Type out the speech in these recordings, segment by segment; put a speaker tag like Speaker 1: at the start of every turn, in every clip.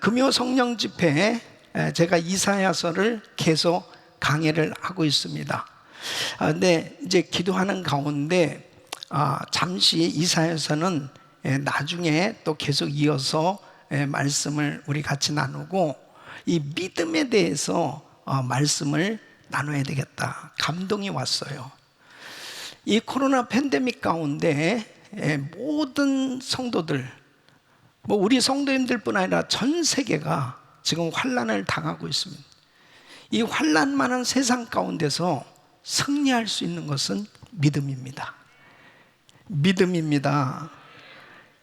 Speaker 1: 금요 성령 집회에 제가 이사야서를 계속 강해를 하고 있습니다. 근데 이제 기도하는 가운데 잠시 이사야서는 나중에 또 계속 이어서 말씀을 우리 같이 나누고, 이 믿음에 대해서 말씀을 나눠야 되겠다. 감동이 왔어요. 이 코로나 팬데믹 가운데 모든 성도들, 우리 성도님들뿐 아니라 전 세계가 지금 환난을 당하고 있습니다. 이 환난 많은 세상 가운데서 승리할 수 있는 것은 믿음입니다. 믿음입니다.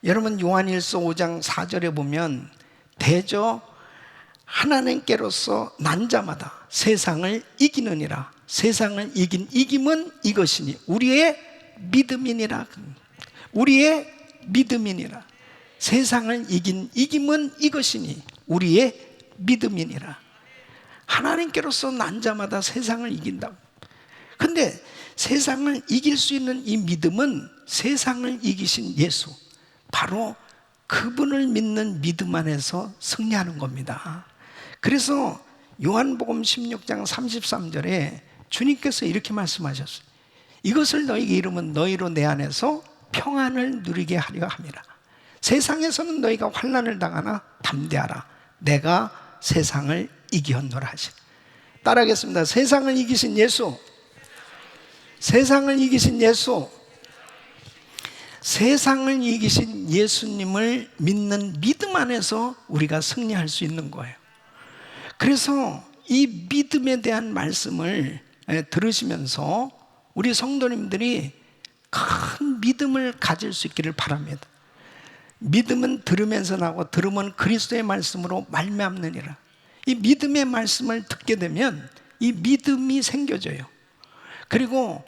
Speaker 1: 여러분, 요한일서 5장 4절에 보면 대저 하나님께로서 난 자마다 세상을 이기느니라. 세상을 이김은 이것이니 우리의 믿음이니라. 우리의 믿음이니라. 세상을 이김은 이것이니 우리의 믿음이니라. 하나님께로서 난 자마다 세상을 이긴다고. 근데 세상을 이길 수 있는 이 믿음은 세상을 이기신 예수, 바로 그분을 믿는 믿음 안에서 승리하는 겁니다. 그래서 요한복음 16장 33절에 주님께서 이렇게 말씀하셨어요. 이것을 너희에게 이르면 너희로 내 안에서 평안을 누리게 하려 함이라. 세상에서는 너희가 환난을 당하나 담대하라. 내가 세상을 이기었노라 하시라. 따라하겠습니다. 세상을 이기신 예수, 세상을 이기신 예수, 세상을 이기신 예수님을 믿는 믿음 안에서 우리가 승리할 수 있는 거예요. 그래서 이 믿음에 대한 말씀을 들으시면서 우리 성도님들이 큰 믿음을 가질 수 있기를 바랍니다. 믿음은 들으면서 나고 들으면 그리스도의 말씀으로 말미암느니라. 이 믿음의 말씀을 듣게 되면 이 믿음이 생겨져요. 그리고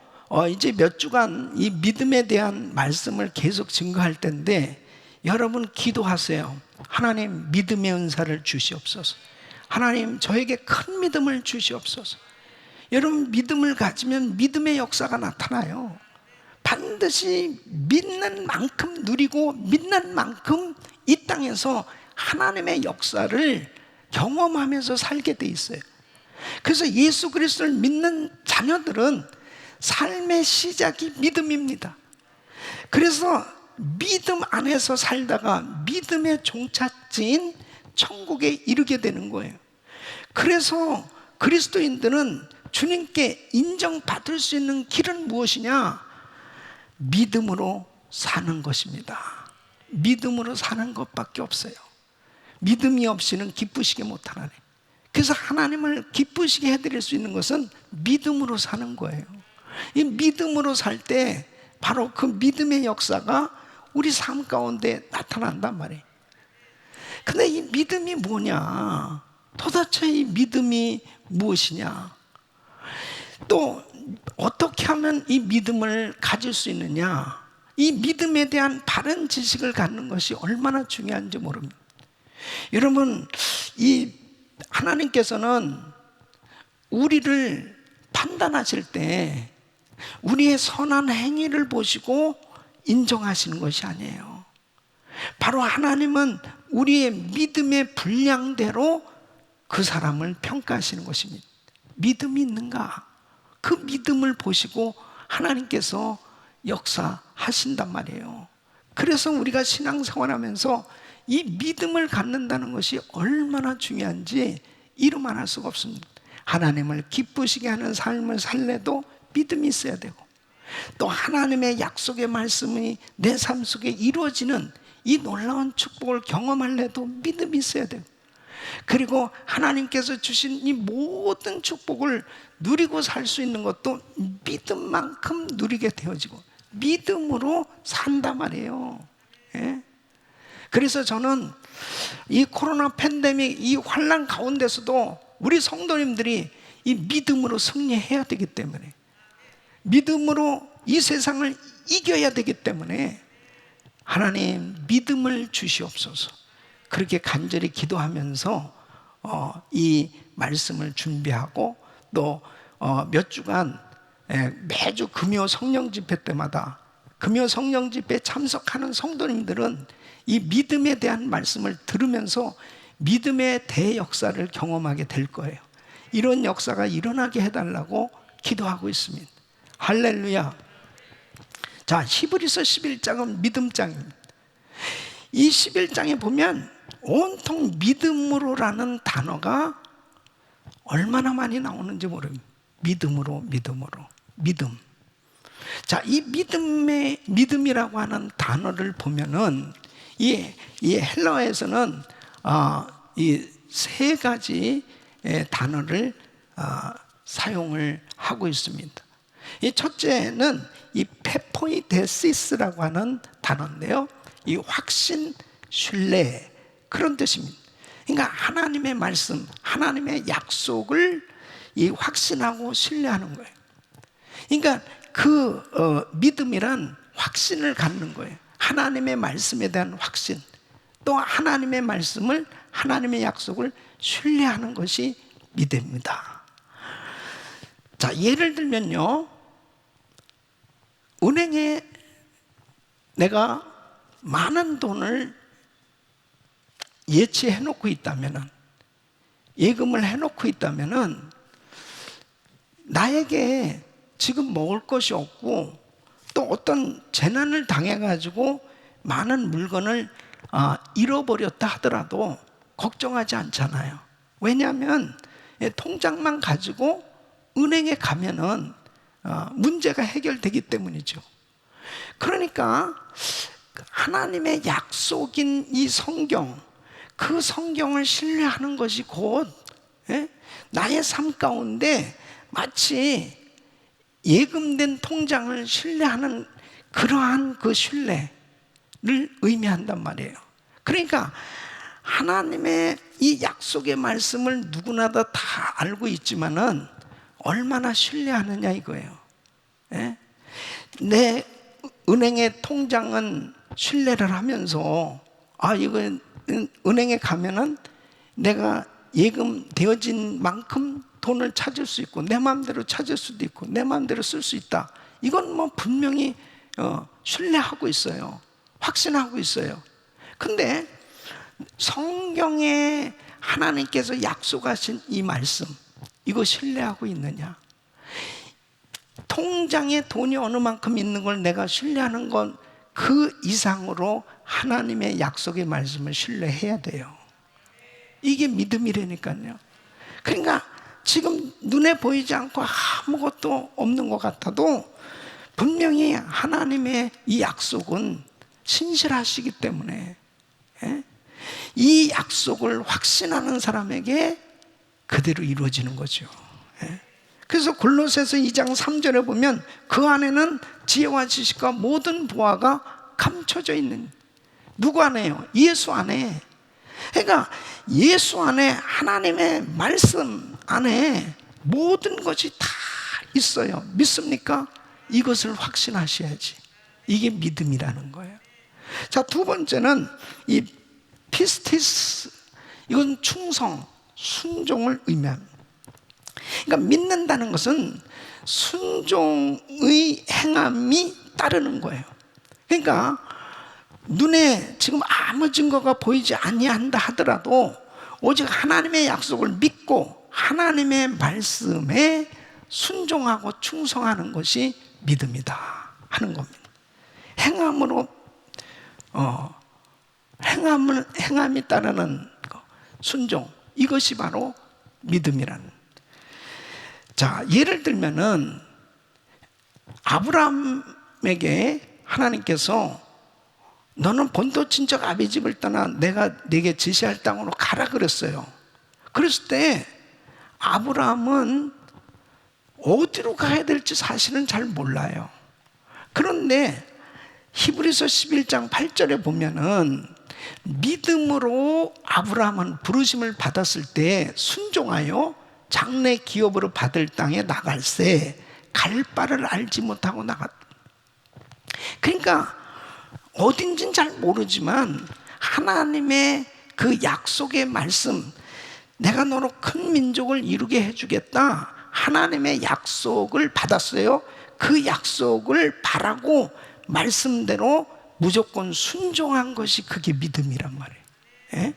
Speaker 1: 이제 몇 주간 이 믿음에 대한 말씀을 계속 증거할 텐데, 여러분 기도하세요. 하나님, 믿음의 은사를 주시옵소서. 하나님, 저에게 큰 믿음을 주시옵소서. 여러분, 믿음을 가지면 믿음의 역사가 나타나요. 반드시 믿는 만큼 누리고 믿는 만큼 이 땅에서 하나님의 역사를 경험하면서 살게 돼 있어요. 그래서 예수 그리스도를 믿는 자녀들은 삶의 시작이 믿음입니다. 그래서 믿음 안에서 살다가 믿음의 종착지인 천국에 이르게 되는 거예요. 그래서 그리스도인들은 주님께 인정받을 수 있는 길은 무엇이냐? 믿음으로 사는 것입니다. 믿음으로 사는 것밖에 없어요. 믿음이 없이는 기쁘시게 못하나니. 그래서 하나님을 기쁘시게 해드릴 수 있는 것은 믿음으로 사는 거예요. 이 믿음으로 살 때 바로 그 믿음의 역사가 우리 삶 가운데 나타난단 말이에요. 근데 이 믿음이 뭐냐? 도대체 이 믿음이 무엇이냐? 또 어떻게 하면 이 믿음을 가질 수 있느냐? 이 믿음에 대한 바른 지식을 갖는 것이 얼마나 중요한지 모릅니다. 여러분, 이 하나님께서는 우리를 판단하실 때 우리의 선한 행위를 보시고 인정하시는 것이 아니에요. 바로 하나님은 우리의 믿음의 분량대로 그 사람을 평가하시는 것입니다. 믿음이 있는가? 그 믿음을 보시고 하나님께서 역사하신단 말이에요. 그래서 우리가 신앙생활하면서 이 믿음을 갖는다는 것이 얼마나 중요한지 이루말할 수가 없습니다. 하나님을 기쁘시게 하는 삶을 살래도 믿음이 있어야 되고, 또 하나님의 약속의 말씀이 내 삶 속에 이루어지는 이 놀라운 축복을 경험하려도 믿음이 있어야 되고, 그리고 하나님께서 주신 이 모든 축복을 누리고 살 수 있는 것도 믿음만큼 누리게 되어지고 믿음으로 산단 말이에요. 예? 그래서 저는 이 코로나 팬데믹, 이 환난 가운데서도 우리 성도님들이 이 믿음으로 승리해야 되기 때문에, 믿음으로 이 세상을 이겨야 되기 때문에 하나님 믿음을 주시옵소서. 그렇게 간절히 기도하면서 이 말씀을 준비하고 또 몇 주간 매주 금요 성령 집회 때마다 금요 성령 집회에 참석하는 성도님들은 이 믿음에 대한 말씀을 들으면서 믿음의 대역사를 경험하게 될 거예요. 이런 역사가 일어나게 해달라고 기도하고 있습니다. 할렐루야. 자, 히브리서 11장은 믿음장입니다. 이 11장에 보면 온통 믿음으로라는 단어가 얼마나 많이 나오는지 모릅니다. 믿음으로, 믿음. 자, 이 믿음이라고 하는 단어를 보면은 이 헬라어에서는 이 세 가지 단어를 사용을 하고 있습니다. 이 첫째는 이 페포이데시스라고 하는 단어인데요. 이 확신, 신뢰 그런 뜻입니다. 그러니까 하나님의 말씀, 하나님의 약속을 이 확신하고 신뢰하는 거예요. 그러니까 믿음이란 확신을 갖는 거예요. 하나님의 말씀에 대한 확신, 또 하나님의 말씀을, 하나님의 약속을 신뢰하는 것이 믿음입니다. 자, 예를 들면요, 은행에 내가 많은 돈을 예치해 놓고 있다면은, 예금을 해 놓고 있다면은, 나에게 지금 먹을 것이 없고 또 어떤 재난을 당해가지고 많은 물건을 잃어버렸다 하더라도 걱정하지 않잖아요. 왜냐하면 통장만 가지고 은행에 가면은 문제가 해결되기 때문이죠. 그러니까 하나님의 약속인 이 성경, 그 성경을 신뢰하는 것이 곧 나의 삶 가운데 마치 예금된 통장을 신뢰하는 그러한 그 신뢰를 의미한단 말이에요. 그러니까 하나님의 이 약속의 말씀을 누구나 다 알고 있지만은 얼마나 신뢰하느냐 이거예요. 내 은행의 통장은 신뢰를 하면서 이거 은행에 가면은 내가 예금되어진 만큼 돈을 찾을 수 있고 내 마음대로 찾을 수도 있고 내 마음대로 쓸 수 있다. 이건 뭐 분명히 신뢰하고 있어요. 확신하고 있어요. 근데 성경에 하나님께서 약속하신 이 말씀, 이거 신뢰하고 있느냐? 통장에 돈이 어느 만큼 있는 걸 내가 신뢰하는 건 그 이상으로 하나님의 약속의 말씀을 신뢰해야 돼요. 이게 믿음이라니까요. 그러니까 지금 눈에 보이지 않고 아무것도 없는 것 같아도 분명히 하나님의 이 약속은 신실하시기 때문에 이 약속을 확신하는 사람에게 그대로 이루어지는 거죠. 그래서 골로새서 2장 3절에 보면 그 안에는 지혜와 지식과 모든 보화가 감춰져 있는, 누구 안에요? 예수 안에. 그러니까 예수 안에, 하나님의 말씀 안에 모든 것이 다 있어요. 믿습니까? 이것을 확신하셔야지. 이게 믿음이라는 거예요. 자, 두 번째는 이 피스티스, 이건 충성, 순종을 의미합니다. 그러니까 믿는다는 것은 순종의 행함이 따르는 거예요. 그러니까 눈에 지금 아무 증거가 보이지 아니한다 하더라도 오직 하나님의 약속을 믿고 하나님의 말씀에 순종하고 충성하는 것이 믿음이다 하는 겁니다. 행함으로 행함이 따르는 순종, 이것이 바로 믿음이라는. 자, 예를 들면은 아브라함에게 하나님께서 너는 본토 친척 아비 집을 떠나 내가 네게 지시할 땅으로 가라 그랬어요. 그랬을 때 아브라함은 어디로 가야 될지 사실은 잘 몰라요. 그런데 히브리서 11장 8절에 보면은 믿음으로 아브라함은 부르심을 받았을 때 순종하여 장래 기업으로 받을 땅에 나갈새 갈 바를 알지 못하고 나갔다. 그러니까 어딘진 잘 모르지만 하나님의 그 약속의 말씀, 내가 너로 큰 민족을 이루게 해주겠다, 하나님의 약속을 받았어요. 그 약속을 바라고 말씀대로 무조건 순종한 것이 그게 믿음이란 말이에요.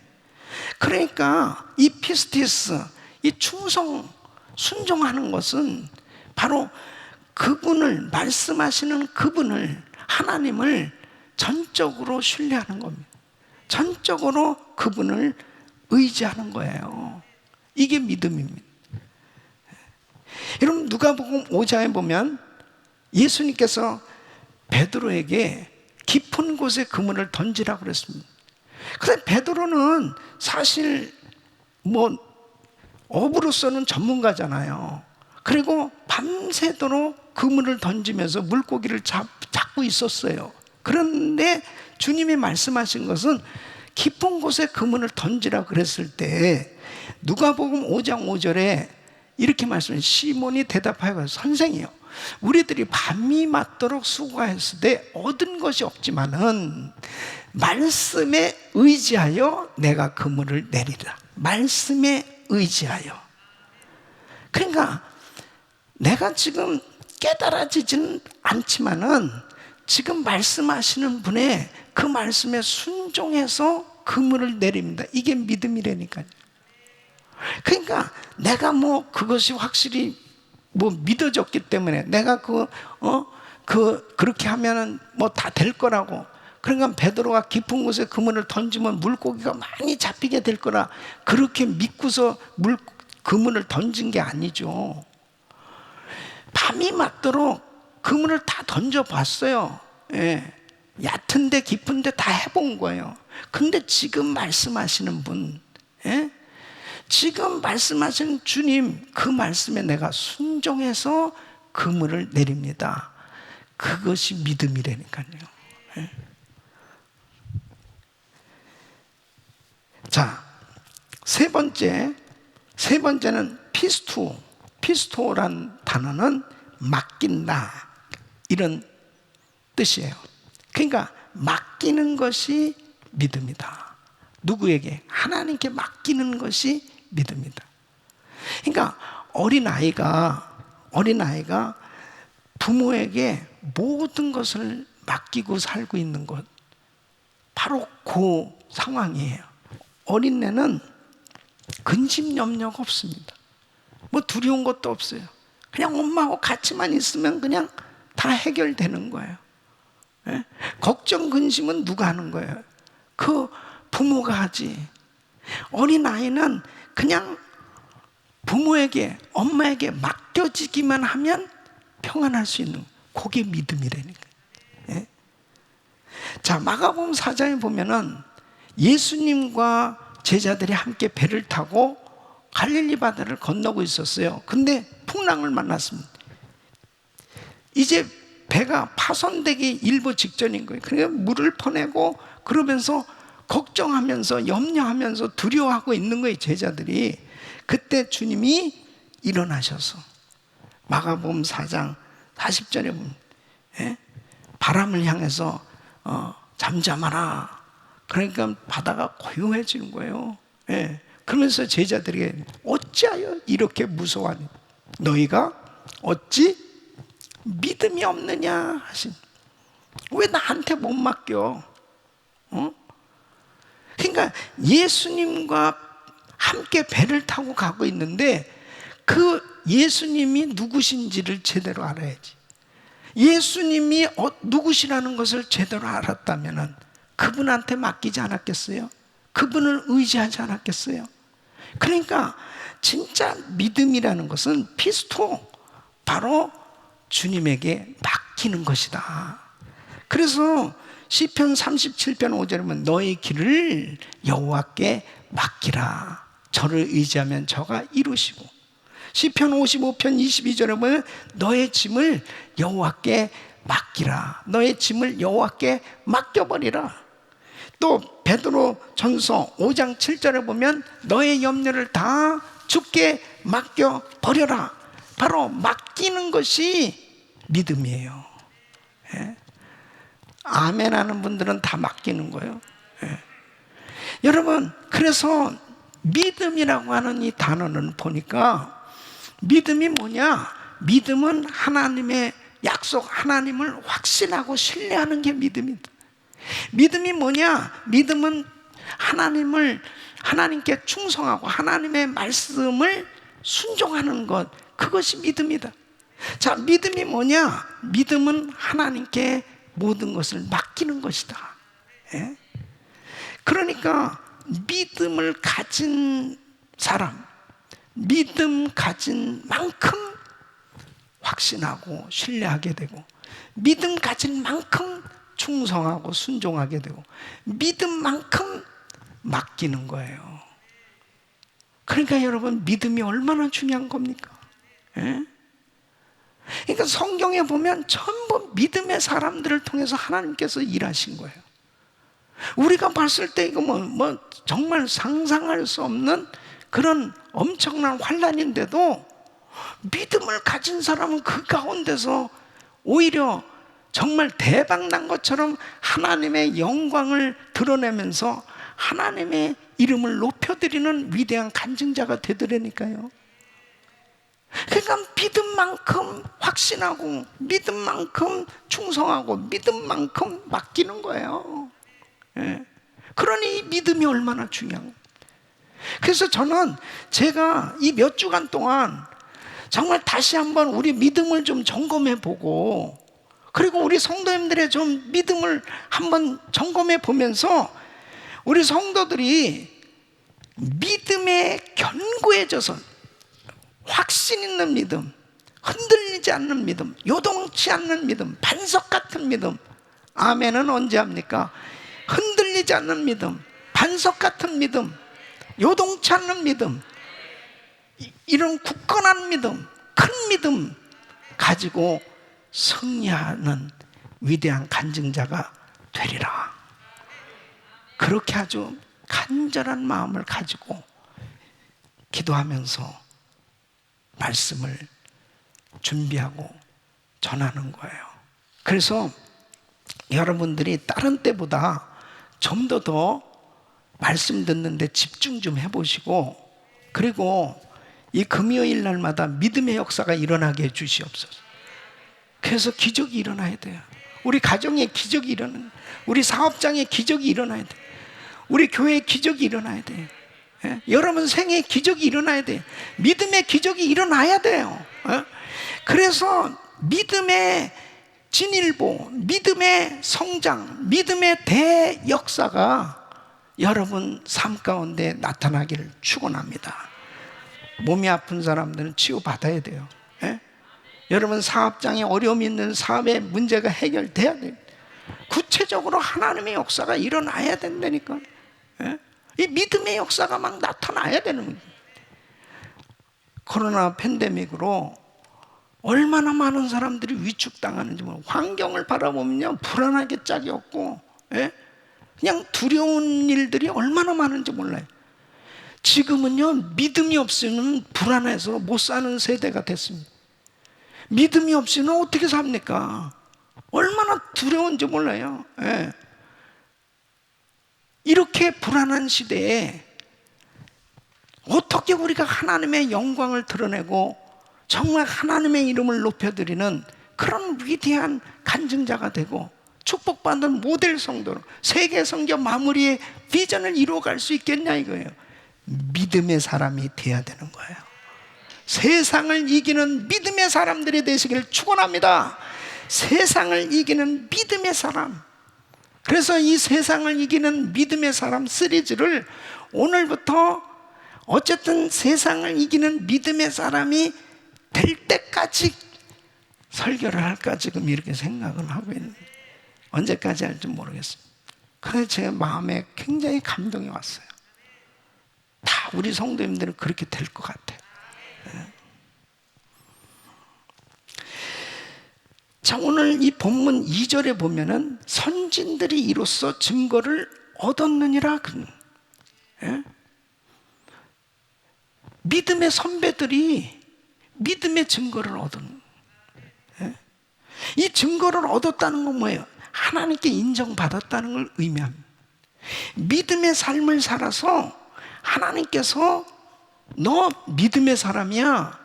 Speaker 1: 그러니까 이 피스티스, 이 충성, 순종하는 것은 바로 그분을, 말씀하시는 그분을, 하나님을 전적으로 신뢰하는 겁니다. 전적으로 그분을 의지하는 거예요. 이게 믿음입니다. 여러분, 누가복음 5장에 보면 예수님께서 베드로에게 깊은 곳에 그물을 던지라고 그랬습니다. 그런데 베드로는 사실 어부로서는 전문가잖아요. 그리고 밤새도록 그물을 던지면서 물고기를 잡고 있었어요. 그런데 주님이 말씀하신 것은 깊은 곳에 그물을 던지라 그랬을 때 누가복음 5장 5절에 이렇게 말씀해요. 시몬이 대답하여 선생이요, 우리들이 밤이 맞도록 수고하였을 때 얻은 것이 없지만은 말씀에 의지하여 내가 그물을 내리라. 말씀에 의지하여. 그러니까 내가 지금 깨달아지지는 않지만은 지금 말씀하시는 분의 그 말씀에 순종해서 그물을 내립니다. 이게 믿음이라니까요. 그러니까 내가 그것이 확실히 믿어졌기 때문에 내가 그렇게 하면은 다 될 거라고. 그러니까 베드로가 깊은 곳에 그물을 던지면 물고기가 많이 잡히게 될 거라 그렇게 믿고서 그물을 던진 게 아니죠. 밤이 맞도록 그물을 다 던져봤어요. 예. 얕은데 깊은데 다 해본 거예요. 근데 지금 말씀하시는 분, 예? 지금 말씀하시는 주님, 그 말씀에 내가 순종해서 그물을 내립니다. 그것이 믿음이라니까요. 예? 자, 세 번째는 피스토란 단어는 맡긴다, 이런 뜻이에요. 그러니까 맡기는 것이 믿음이다. 누구에게? 하나님께 맡기는 것이 믿음이다. 그러니까 어린아이가 부모에게 모든 것을 맡기고 살고 있는 것, 바로 그 상황이에요. 어린애는 근심 염려가 없습니다. 두려운 것도 없어요. 그냥 엄마하고 같이만 있으면 그냥 다 해결되는 거예요. 예? 걱정, 근심은 누가 하는 거예요? 그 부모가 하지. 어린아이는 그냥 부모에게, 엄마에게 맡겨지기만 하면 평안할 수 있는, 그게 믿음이라니까. 예? 자, 마가복음 4장에 보면은 예수님과 제자들이 함께 배를 타고 갈릴리 바다를 건너고 있었어요. 근데 풍랑을 만났습니다. 이제 배가 파손되기 일보 직전인 거예요. 그러니까 물을 퍼내고 그러면서 걱정하면서 염려하면서 두려워하고 있는 거예요, 제자들이. 그때 주님이 일어나셔서 마가복음 4장 40절에 보면, 예? 바람을 향해서 잠잠하라. 그러니까 바다가 고요해지는 거예요. 예. 그러면서 제자들에게 어찌하여 이렇게 무서워하니? 너희가 어찌 믿음이 없느냐 하신. 왜 나한테 못 맡겨? 그러니까 예수님과 함께 배를 타고 가고 있는데 그 예수님이 누구신지를 제대로 알아야지. 예수님이 누구시라는 것을 제대로 알았다면 그분한테 맡기지 않았겠어요? 그분을 의지하지 않았겠어요? 그러니까 진짜 믿음이라는 것은 피스토, 바로 주님에게 맡기는 것이다. 그래서 시편 37편 5절에 보면 너의 길을 여호와께 맡기라. 저를 의지하면 저가 이루시고, 시편 55편 22절에 보면 너의 짐을 여호와께 맡기라. 너의 짐을 여호와께 맡겨버리라. 또 베드로 전서 5장 7절에 보면 너의 염려를 다 주께 맡겨버려라. 바로 맡기는 것이 믿음이에요. 예? 아멘 하는 분들은 다 맡기는 거예요. 예. 여러분, 그래서 믿음이라고 하는 이 단어는 보니까 믿음이 뭐냐? 믿음은 하나님의 약속, 하나님을 확신하고 신뢰하는 게 믿음이다. 믿음이 뭐냐? 믿음은 하나님께 충성하고 하나님의 말씀을 순종하는 것, 그것이 믿음이다. 자, 믿음이 뭐냐? 믿음은 하나님께 모든 것을 맡기는 것이다. 예? 그러니까 믿음을 가진 사람, 믿음 가진 만큼 확신하고 신뢰하게 되고, 믿음 가진 만큼 충성하고 순종하게 되고, 믿음만큼 맡기는 거예요. 그러니까 여러분, 믿음이 얼마나 중요한 겁니까? 예? 그러니까 성경에 보면 전부 믿음의 사람들을 통해서 하나님께서 일하신 거예요. 우리가 봤을 때 이거 뭐 정말 상상할 수 없는 그런 엄청난 환난인데도 믿음을 가진 사람은 그 가운데서 오히려 정말 대박 난 것처럼 하나님의 영광을 드러내면서 하나님의 이름을 높여드리는 위대한 간증자가 되더라니까요. 그러니까 믿음만큼 확신하고 믿음만큼 충성하고 믿음만큼 맡기는 거예요. 예. 그러니 믿음이 얼마나 중요한. 그래서 저는 제가 이 몇 주간 동안 정말 다시 한번 우리 믿음을 좀 점검해 보고, 그리고 우리 성도님들의 좀 믿음을 한번 점검해 보면서 우리 성도들이 믿음에 견고해져서 확신 있는 믿음, 흔들리지 않는 믿음, 요동치 않는 믿음, 반석 같은 믿음. 아멘은 언제 합니까? 흔들리지 않는 믿음, 반석 같은 믿음, 요동치 않는 믿음, 이런 굳건한 믿음, 큰 믿음 가지고 승리하는 위대한 간증자가 되리라. 그렇게 아주 간절한 마음을 가지고 기도하면서 말씀을 준비하고 전하는 거예요. 그래서 여러분들이 다른 때보다 좀 더 말씀 듣는데 집중 좀 해보시고, 그리고 이 금요일 날마다 믿음의 역사가 일어나게 해주시옵소서. 그래서 기적이 일어나야 돼요. 우리 가정에 기적이 일어나는, 우리 사업장에 기적이 일어나야 돼요. 우리 교회에 기적이 일어나야 돼요. 예? 여러분 생에 기적이 일어나야 돼요. 믿음의 기적이 일어나야 돼요. 예? 그래서 믿음의 진일보, 믿음의 성장, 믿음의 대역사가 여러분 삶 가운데 나타나기를 축원합니다. 몸이 아픈 사람들은 치유받아야 돼요. 예? 여러분 사업장에 어려움이 있는 사업의 문제가 해결돼야 돼요. 구체적으로 하나님의 역사가 일어나야 된다니까. 예? 이 믿음의 역사가 막 나타나야 되는 거예요. 코로나 팬데믹으로 얼마나 많은 사람들이 위축당하는지 모르고, 환경을 바라보면요 불안하게 짝이 없고, 예? 그냥 두려운 일들이 얼마나 많은지 몰라요. 지금은요 믿음이 없으면 불안해서 못 사는 세대가 됐습니다. 믿음이 없이는 어떻게 삽니까? 얼마나 두려운지 몰라요. 예. 이렇게 불안한 시대에 어떻게 우리가 하나님의 영광을 드러내고 정말 하나님의 이름을 높여드리는 그런 위대한 간증자가 되고 축복받는 모델 성도로 세계 성교 마무리의 비전을 이루어갈 수 있겠냐 이거예요. 믿음의 사람이 돼야 되는 거예요. 세상을 이기는 믿음의 사람들이 되시기를 축원합니다. 세상을 이기는 믿음의 사람. 그래서 이 세상을 이기는 믿음의 사람 시리즈를 오늘부터 어쨌든 세상을 이기는 믿음의 사람이 될 때까지 설교를 할까 지금 이렇게 생각을 하고 있는데, 언제까지 할지 모르겠습니다. 그래서 제 마음에 굉장히 감동이 왔어요. 다 우리 성도님들은 그렇게 될 것 같아요. 자, 오늘 이 본문 2절에 보면은 선진들이 이로써 증거를 얻었느니라. 예? 믿음의 선배들이 믿음의 증거를 얻은. 예? 이 증거를 얻었다는 건 뭐예요? 하나님께 인정받았다는 걸 의미합니다. 믿음의 삶을 살아서 하나님께서 너 믿음의 사람이야,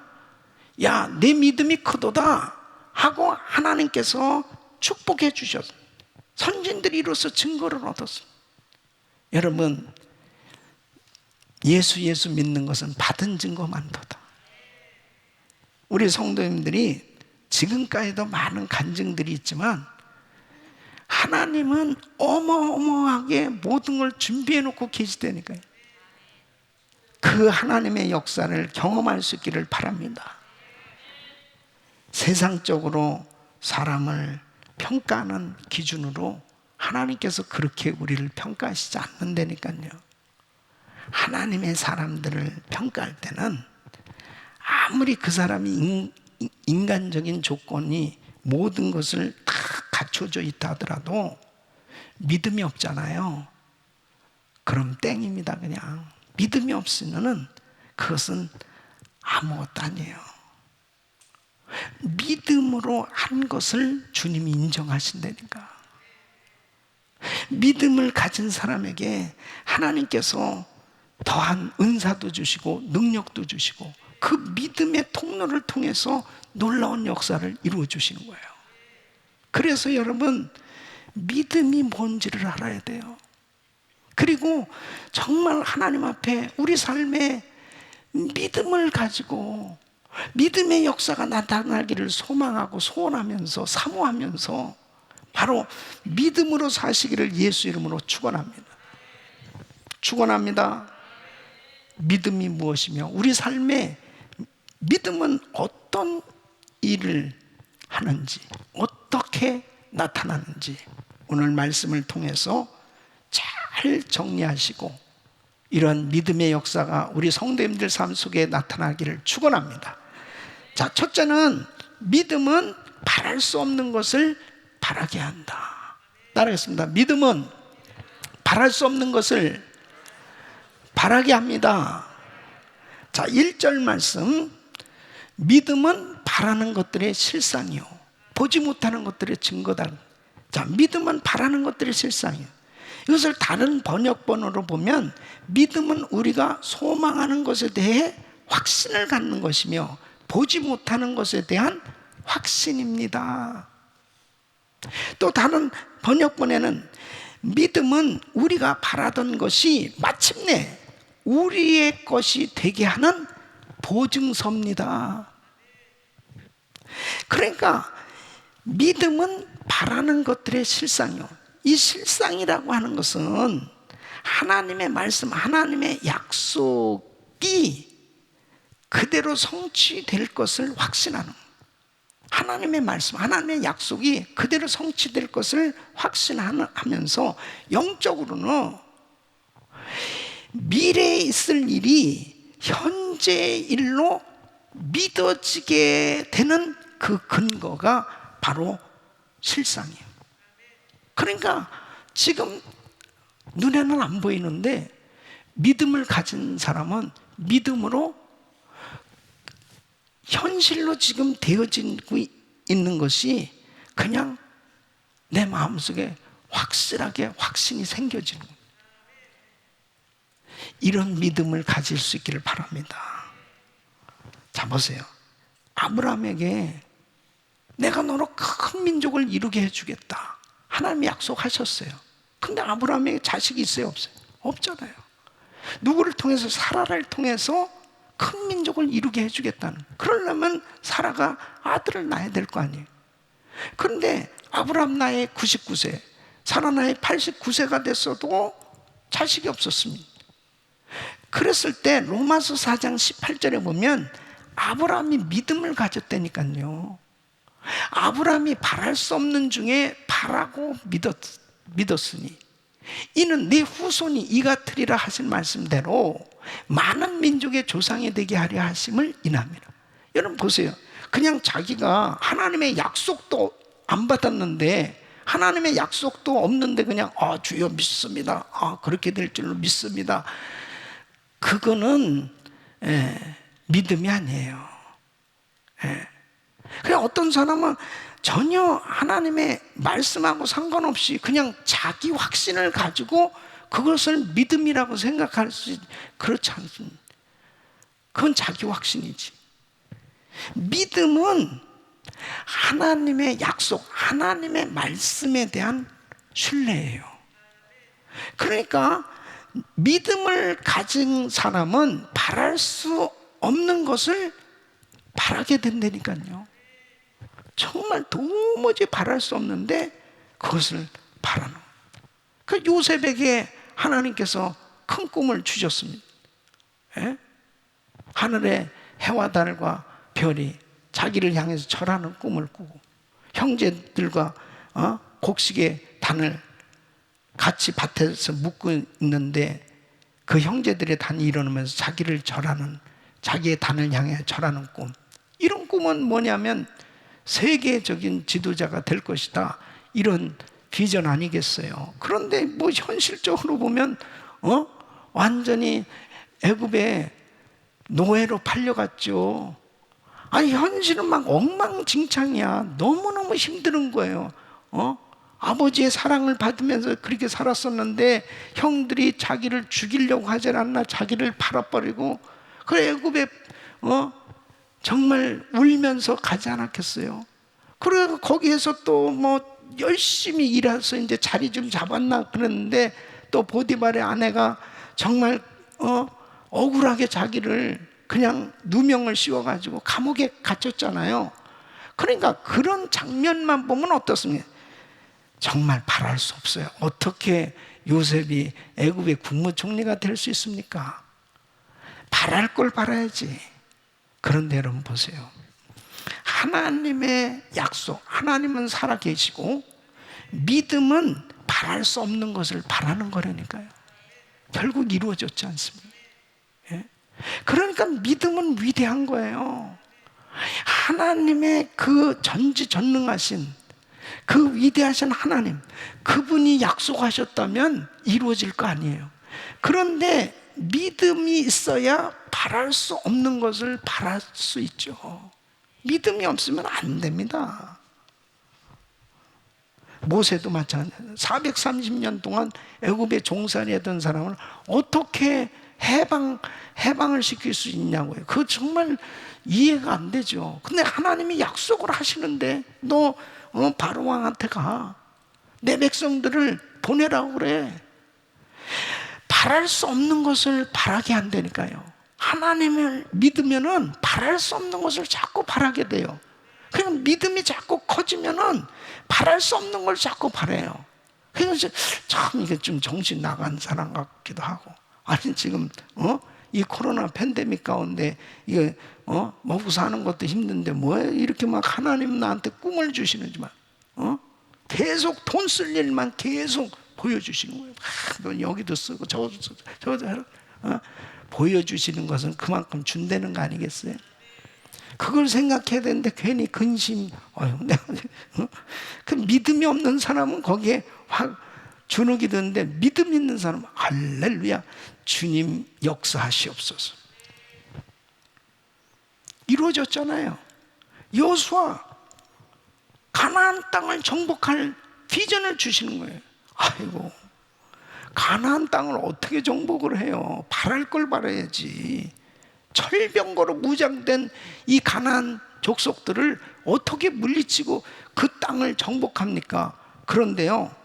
Speaker 1: 야 내 믿음이 크도다 하고 하나님께서 축복해 주셨어요. 선진들이 이로써 증거를 얻었어요. 여러분 예수 믿는 것은 받은 증거만도다. 우리 성도님들이 지금까지도 많은 간증들이 있지만 하나님은 어마어마하게 모든 걸 준비해 놓고 계시다니까요. 그 하나님의 역사를 경험할 수 있기를 바랍니다. 세상적으로 사람을 평가하는 기준으로 하나님께서 그렇게 우리를 평가하시지 않는다니까요. 하나님의 사람들을 평가할 때는 아무리 그 사람이 인간적인 조건이 모든 것을 다 갖춰져 있다 하더라도 믿음이 없잖아요. 그럼 땡입니다. 그냥 믿음이 없으면은 그것은 아무것도 아니에요. 믿음으로 한 것을 주님이 인정하신다니까. 믿음을 가진 사람에게 하나님께서 더한 은사도 주시고 능력도 주시고 그 믿음의 통로를 통해서 놀라운 역사를 이루어 주시는 거예요. 그래서 여러분, 믿음이 뭔지를 알아야 돼요. 그리고 정말 하나님 앞에 우리 삶에 믿음을 가지고 믿음의 역사가 나타나기를 소망하고 소원하면서 사모하면서 바로 믿음으로 사시기를 예수 이름으로 축원합니다. 축원합니다. 믿음이 무엇이며 우리 삶에 믿음은 어떤 일을 하는지, 어떻게 나타나는지 오늘 말씀을 통해서 잘 정리하시고 이런 믿음의 역사가 우리 성도님들 삶 속에 나타나기를 축원합니다. 자, 첫째는 믿음은 바랄 수 없는 것을 바라게 한다. 따라하겠습니다. 믿음은 바랄 수 없는 것을 바라게 합니다. 자, 1절 말씀. 믿음은 바라는 것들의 실상이요 보지 못하는 것들의 증거다. 자, 믿음은 바라는 것들의 실상이요. 이것을 다른 번역본으로 보면 믿음은 우리가 소망하는 것에 대해 확신을 갖는 것이며 보지 못하는 것에 대한 확신입니다. 또 다른 번역본에는 믿음은 우리가 바라던 것이 마침내 우리의 것이 되게 하는 보증서입니다. 그러니까 믿음은 바라는 것들의 실상이요. 이 실상이라고 하는 것은 하나님의 말씀, 하나님의 약속이 그대로 성취될 것을 확신하는 거예요. 하나님의 말씀, 하나님의 약속이 그대로 성취될 것을 확신하면서 영적으로는 미래에 있을 일이 현재의 일로 믿어지게 되는 그 근거가 바로 실상이에요. 그러니까 지금 눈에는 안 보이는데 믿음을 가진 사람은 믿음으로 현실로 지금 되어지고 있는 것이 그냥 내 마음속에 확실하게 확신이 생겨지는 거예요. 이런 믿음을 가질 수 있기를 바랍니다. 자, 보세요. 아브라함에게 내가 너로 큰 민족을 이루게 해주겠다. 하나님이 약속하셨어요. 근데 아브라함에게 자식이 있어요, 없어요? 없잖아요. 누구를 통해서? 사라를 통해서 큰 민족을 이루게 해주겠다는. 그러려면 사라가 아들을 낳아야 될 거 아니에요. 그런데 아브라함 나이 99세, 사라 나이 89세가 됐어도 자식이 없었습니다. 그랬을 때 로마서 4장 18절에 보면 아브라함이 믿음을 가졌다니까요. 아브라함이 바랄 수 없는 중에 바라고 믿었으니 이는 네 후손이 이 같으리라 하신 말씀대로 많은 민족의 조상이 되게 하려 하심을 인함이라. 여러분 보세요. 그냥 자기가 하나님의 약속도 안 받았는데, 하나님의 약속도 없는데 그냥 주여 믿습니다. 그렇게 될 줄로 믿습니다. 그거는 믿음이 아니에요. 그냥 어떤 사람은 전혀 하나님의 말씀하고 상관없이 그냥 자기 확신을 가지고 그것을 믿음이라고 생각할 수 있지. 그렇지 않습니다. 그건 자기 확신이지. 믿음은 하나님의 약속, 하나님의 말씀에 대한 신뢰예요. 그러니까 믿음을 가진 사람은 바랄 수 없는 것을 바라게 된다니까요. 정말 도무지 바랄 수 없는데 그것을 바라는. 그 요셉에게 하나님께서 큰 꿈을 주셨습니다. 예? 하늘의 해와 달과 별이 자기를 향해서 절하는 꿈을 꾸고, 형제들과 곡식의 단을 같이 밭에서 묶고 있는데 그 형제들의 단이 일어나면서 자기를 절하는, 자기의 단을 향해 절하는 꿈. 이런 꿈은 뭐냐면 세계적인 지도자가 될 것이다, 이런 비전 아니겠어요? 그런데 뭐 현실적으로 보면 완전히 애굽의 노예로 팔려갔죠. 아니 현실은 막 엉망진창이야. 너무너무 힘든 거예요. 아버지의 사랑을 받으면서 그렇게 살았었는데 형들이 자기를 죽이려고 하지 않나, 자기를 팔아버리고 그 애굽에 정말 울면서 가지 않았겠어요? 그래서 거기에서 또 뭐 열심히 일해서 이제 자리 좀 잡았나 그랬는데 또 보디발의 아내가 정말 억울하게 자기를 그냥 누명을 씌워가지고 감옥에 갇혔잖아요. 그러니까 그런 장면만 보면 어떻습니까? 정말 바랄 수 없어요. 어떻게 요셉이 애굽의 국무총리가 될 수 있습니까? 바랄 걸 바라야지. 그런데 여러분 보세요. 하나님의 약속, 하나님은 살아계시고 믿음은 바랄 수 없는 것을 바라는 거라니까요. 결국 이루어졌지 않습니까? 예? 그러니까 믿음은 위대한 거예요. 하나님의 그 전지전능하신 그 위대하신 하나님, 그분이 약속하셨다면 이루어질 거 아니에요. 그런데 믿음이 있어야 바랄 수 없는 것을 바랄 수 있죠. 믿음이 없으면 안 됩니다. 모세도 마찬가지예요. 430년 동안 애굽에 종살이했던 사람을 어떻게 해방을 시킬 수 있냐고요. 그거 정말 이해가 안 되죠. 근데 하나님이 약속을 하시는데 너 바로 왕한테 가. 내 백성들을 보내라고 그래. 바랄 수 없는 것을 바라게 한다니까요. 하나님을 믿으면은 바랄 수 없는 것을 자꾸 바라게 돼요. 그냥 믿음이 자꾸 커지면은 바랄 수 없는 걸 자꾸 바라요. 그래서 참 이게 좀 정신 나간 사람 같기도 하고. 아니 지금 이 코로나 팬데믹 가운데 이게 먹고 사는 것도 힘든데 뭐 이렇게 막 하나님 나한테 꿈을 주시는지만 계속 돈 쓸 일만 계속 보여주시는 거예요. 너 여기도 쓰고 저것도 쓰고 저것도 해라. 보여주시는 것은 그만큼 준다는 거 아니겠어요? 그걸 생각해야 되는데 괜히 근심, 그 믿음이 없는 사람은 거기에 확 주눅이 드는데 믿음 있는 사람은 할렐루야, 주님 역사하시옵소서. 이루어졌잖아요. 여호수아 가나안 땅을 정복할 비전을 주시는 거예요. 아이고, 가나안 땅을 어떻게 정복을 해요? 바랄 걸 바라야지. 철병거로 무장된 이 가나안 족속들을 어떻게 물리치고 그 땅을 정복합니까? 그런데요,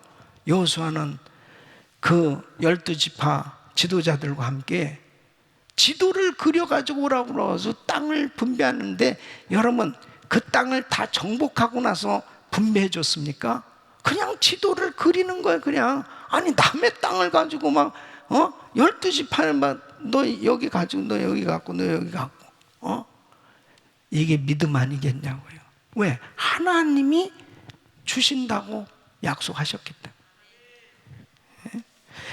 Speaker 1: 여호수아는 그 12지파 지도자들과 함께 지도를 그려가지고 오라고 그래서 땅을 분배하는데, 여러분 그 땅을 다 정복하고 나서 분배해 줬습니까? 그냥 지도를 그리는 거예요. 그냥. 아니 남의 땅을 가지고 막 12지파는 막 너 여기 가지고 너 여기 갖고 너 여기 갖고 이게 믿음 아니겠냐고요. 왜? 하나님이 주신다고 약속하셨기 때문에.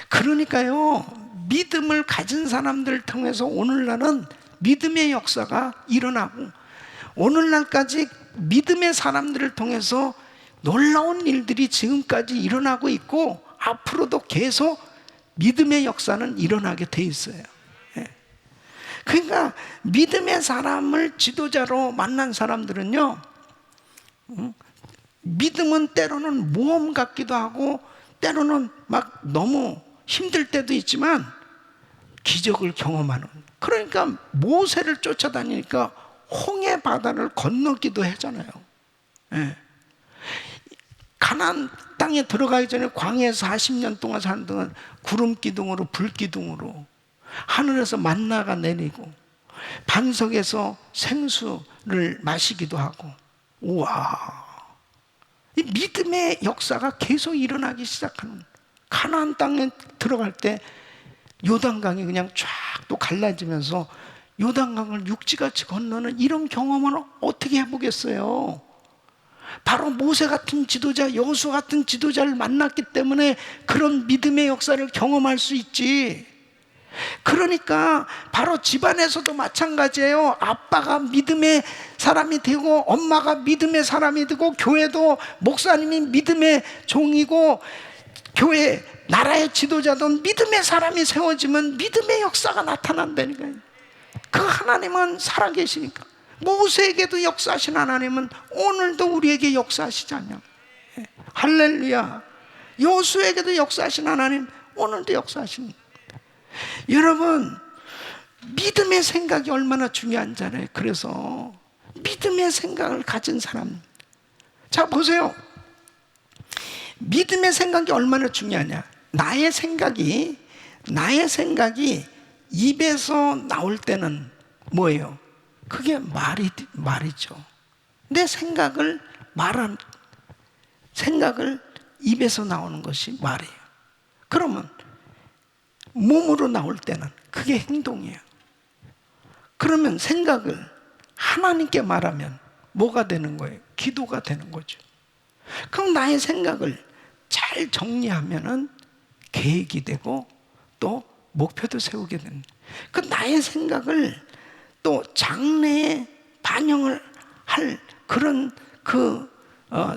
Speaker 1: 그러니까요, 믿음을 가진 사람들을 통해서 오늘날은 믿음의 역사가 일어나고, 오늘날까지 믿음의 사람들을 통해서 놀라운 일들이 지금까지 일어나고 있고, 앞으로도 계속 믿음의 역사는 일어나게 돼 있어요. 그러니까 믿음의 사람을 지도자로 만난 사람들은요, 믿음은 때로는 모험 같기도 하고 때로는 막 너무 힘들 때도 있지만 기적을 경험하는. 그러니까 모세를 쫓아다니니까 홍해 바다를 건너기도 하잖아요. 가나안 땅에 들어가기 전에 광야에서 40년 동안 사는 동안 구름 기둥으로 불 기둥으로 하늘에서 만나가 내리고 반석에서 생수를 마시기도 하고, 우와, 이 믿음의 역사가 계속 일어나기 시작하는. 가나안 땅에 들어갈 때 요단강이 그냥 쫙 또 갈라지면서 요단강을 육지같이 건너는 이런 경험을 어떻게 해보겠어요? 바로 모세 같은 지도자, 여호수아 같은 지도자를 만났기 때문에 그런 믿음의 역사를 경험할 수 있지. 그러니까 바로 집안에서도 마찬가지예요. 아빠가 믿음의 사람이 되고 엄마가 믿음의 사람이 되고 교회도 목사님이 믿음의 종이고 교회 나라의 지도자도 믿음의 사람이 세워지면 믿음의 역사가 나타난다니까요. 그 하나님은 살아계시니까. 모세에게도 역사하신 하나님은 오늘도 우리에게 역사하시지 않냐. 할렐루야. 여호수아에게도 역사하신 하나님 오늘도 역사하시는. 여러분, 믿음의 생각이 얼마나 중요한지 알아요. 그래서 믿음의 생각을 가진 사람, 자 보세요. 믿음의 생각이 얼마나 중요하냐. 나의 생각이 입에서 나올 때는 뭐예요? 그게 말이죠. 내 생각을 입에서 나오는 것이 말이에요. 그러면 몸으로 나올 때는 그게 행동이에요. 그러면 생각을 하나님께 말하면 뭐가 되는 거예요? 기도가 되는 거죠. 그럼 나의 생각을 잘 정리하면은 계획이 되고 또 목표도 세우게 되는. 그 나의 생각을 또 장래에 반영을 할 그런